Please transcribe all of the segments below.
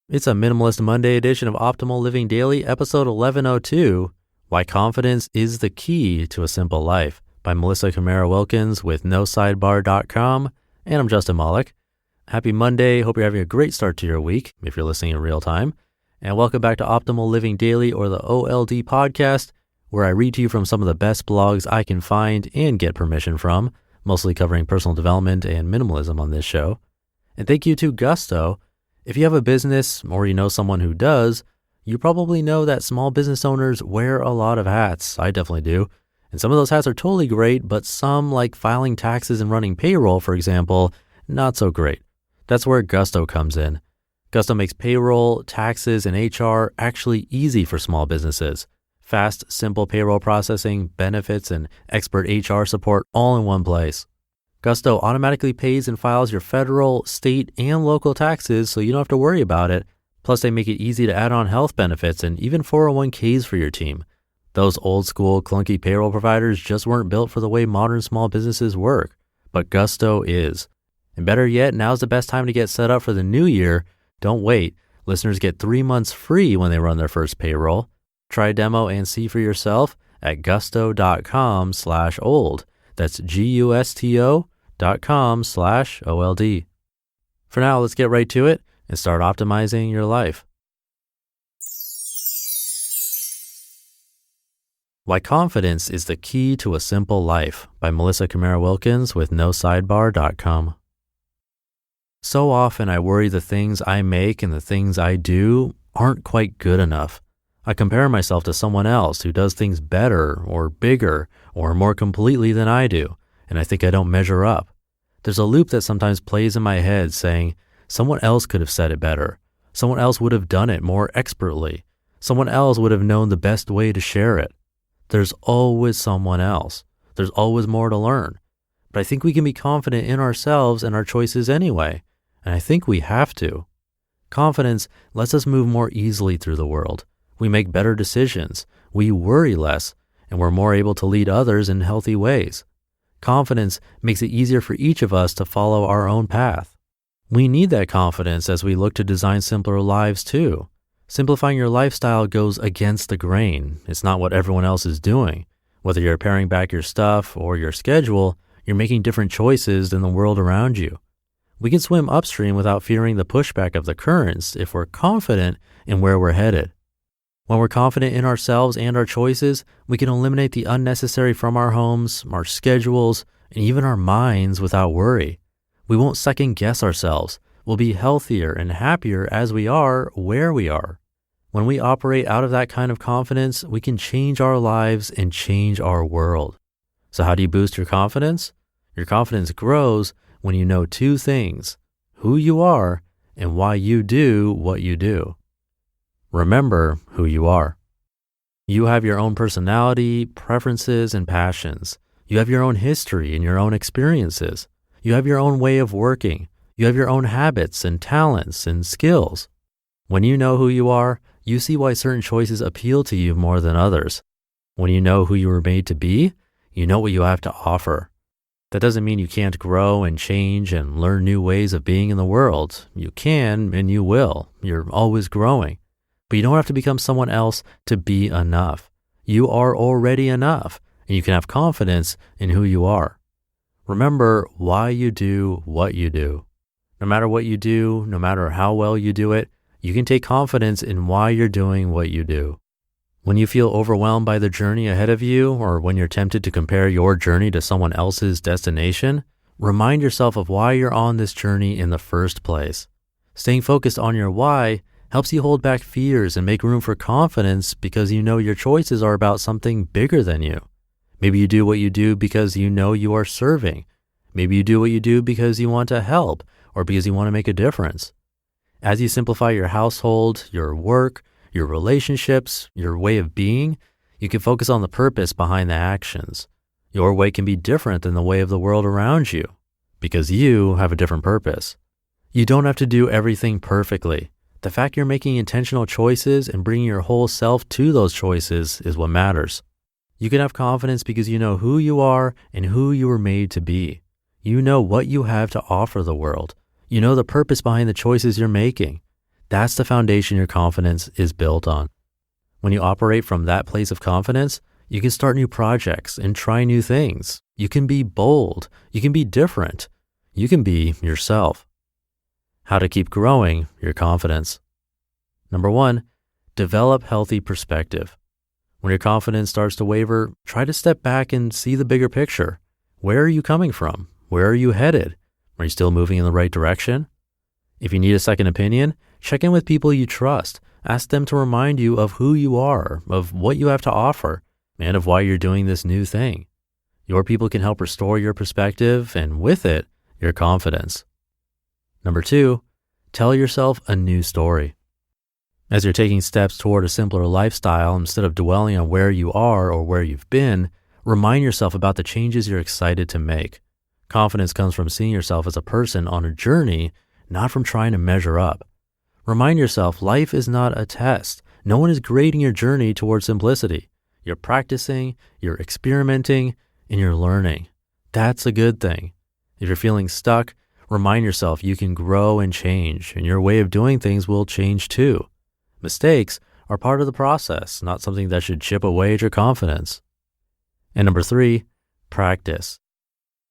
It's a Minimalist Monday edition of Optimal Living Daily, episode 1102, Why Confidence is the Key to a Simple Life, by Camara Wilkins with NoSidebar.com, and I'm Justin Malik. Happy Monday. Hope you're having a great start to your week, if you're listening in real time. And welcome back to Optimal Living Daily, or the OLD podcast, where I read to you from some of the best blogs I can find and get permission from, mostly covering personal development and minimalism on this show. And thank you to Gusto. If you have a business or you know someone who does, you probably know that small business owners wear a lot of hats. I definitely do. And some of those hats are totally great, but some, like filing taxes and running payroll, for example, not so great. That's where Gusto comes in. Gusto makes payroll, taxes, and HR actually easy for small businesses. Fast, simple payroll processing, benefits, and expert HR support all in one place. Gusto automatically pays and files your federal, state, and local taxes, so you don't have to worry about it. Plus, they make it easy to add on health benefits and even 401ks for your team. Those old school, clunky payroll providers just weren't built for the way modern small businesses work, but Gusto is. And better yet, now's the best time to get set up for the new year. Don't wait. Listeners get 3 months free when they run their first payroll. Try a demo and see for yourself at gusto.com/old. That's gusto.com/OLD. For now, let's get right to it and start optimizing your life. Why Confidence is the Key to a Simple Life, by Camara Wilkins with NoSidebar.com. So often I worry the things I make and the things I do aren't quite good enough. I compare myself to someone else who does things better or bigger or more completely than I do, and I think I don't measure up. There's a loop that sometimes plays in my head saying, someone else could have said it better. Someone else would have done it more expertly. Someone else would have known the best way to share it. There's always someone else. There's always more to learn. But I think we can be confident in ourselves and our choices anyway, and I think we have to. Confidence lets us move more easily through the world. We make better decisions, we worry less, and we're more able to lead others in healthy ways. Confidence makes it easier for each of us to follow our own path. We need that confidence as we look to design simpler lives too. Simplifying your lifestyle goes against the grain. It's not what everyone else is doing. Whether you're paring back your stuff or your schedule, you're making different choices than the world around you. We can swim upstream without fearing the pushback of the currents if we're confident in where we're headed. When we're confident in ourselves and our choices, we can eliminate the unnecessary from our homes, our schedules, and even our minds without worry. We won't second guess ourselves. We'll be healthier and happier as we are where we are. When we operate out of that kind of confidence, we can change our lives and change our world. So how do you boost your confidence? Your confidence grows when you know two things: who you are and why you do what you do. Remember who you are. You have your own personality, preferences, and passions. You have your own history and your own experiences. You have your own way of working. You have your own habits and talents and skills. When you know who you are, you see why certain choices appeal to you more than others. When you know who you were made to be, you know what you have to offer. That doesn't mean you can't grow and change and learn new ways of being in the world. You can and you will. You're always growing. But you don't have to become someone else to be enough. You are already enough, and you can have confidence in who you are. Remember why you do what you do. No matter what you do, no matter how well you do it, you can take confidence in why you're doing what you do. When you feel overwhelmed by the journey ahead of you, or when you're tempted to compare your journey to someone else's destination, remind yourself of why you're on this journey in the first place. Staying focused on your why helps you hold back fears and make room for confidence because you know your choices are about something bigger than you. Maybe you do what you do because you know you are serving. Maybe you do what you do because you want to help or because you want to make a difference. As you simplify your household, your work, your relationships, your way of being, you can focus on the purpose behind the actions. Your way can be different than the way of the world around you because you have a different purpose. You don't have to do everything perfectly. The fact you're making intentional choices and bringing your whole self to those choices is what matters. You can have confidence because you know who you are and who you were made to be. You know what you have to offer the world. You know the purpose behind the choices you're making. That's the foundation your confidence is built on. When you operate from that place of confidence, you can start new projects and try new things. You can be bold. You can be different. You can be yourself. How to keep growing your confidence. Number 1, develop healthy perspective. When your confidence starts to waver, try to step back and see the bigger picture. Where are you coming from? Where are you headed? Are you still moving in the right direction? If you need a second opinion, check in with people you trust. Ask them to remind you of who you are, of what you have to offer, and of why you're doing this new thing. Your people can help restore your perspective and with it, your confidence. Number 2, tell yourself a new story. As you're taking steps toward a simpler lifestyle, instead of dwelling on where you are or where you've been, remind yourself about the changes you're excited to make. Confidence comes from seeing yourself as a person on a journey, not from trying to measure up. Remind yourself life is not a test. No one is grading your journey towards simplicity. You're practicing, you're experimenting, and you're learning. That's a good thing. If you're feeling stuck, remind yourself you can grow and change, and your way of doing things will change too. Mistakes are part of the process, not something that should chip away at your confidence. And number 3, practice.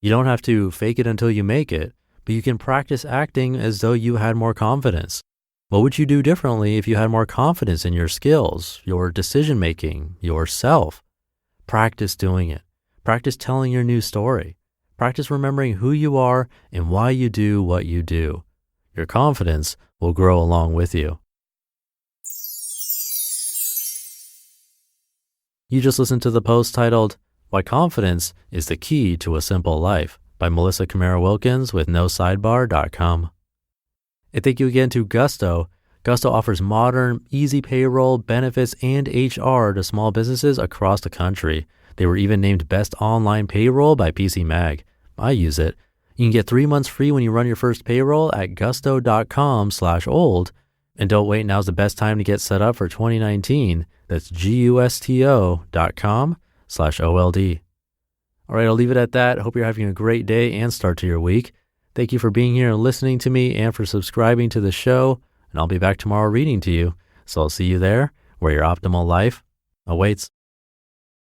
You don't have to fake it until you make it, but you can practice acting as though you had more confidence. What would you do differently if you had more confidence in your skills, your decision-making, yourself? Practice doing it. Practice telling your new story. Practice remembering who you are and why you do what you do. Your confidence will grow along with you. You just listened to the post titled, Why Confidence is the Key to a Simple Life by Camara Wilkins with NoSidebar.com. And thank you again to Gusto. Gusto offers modern, easy payroll, benefits, and HR to small businesses across the country. They were even named Best Online Payroll by PC Mag. I use it. You can get 3 months free when you run your first payroll at gusto.com/old. And don't wait, now's the best time to get set up for 2019. That's gusto.com/OLD. All right, I'll leave it at that. Hope you're having a great day and start to your week. Thank you for being here and listening to me and for subscribing to the show. And I'll be back tomorrow reading to you. So I'll see you there where your optimal life awaits.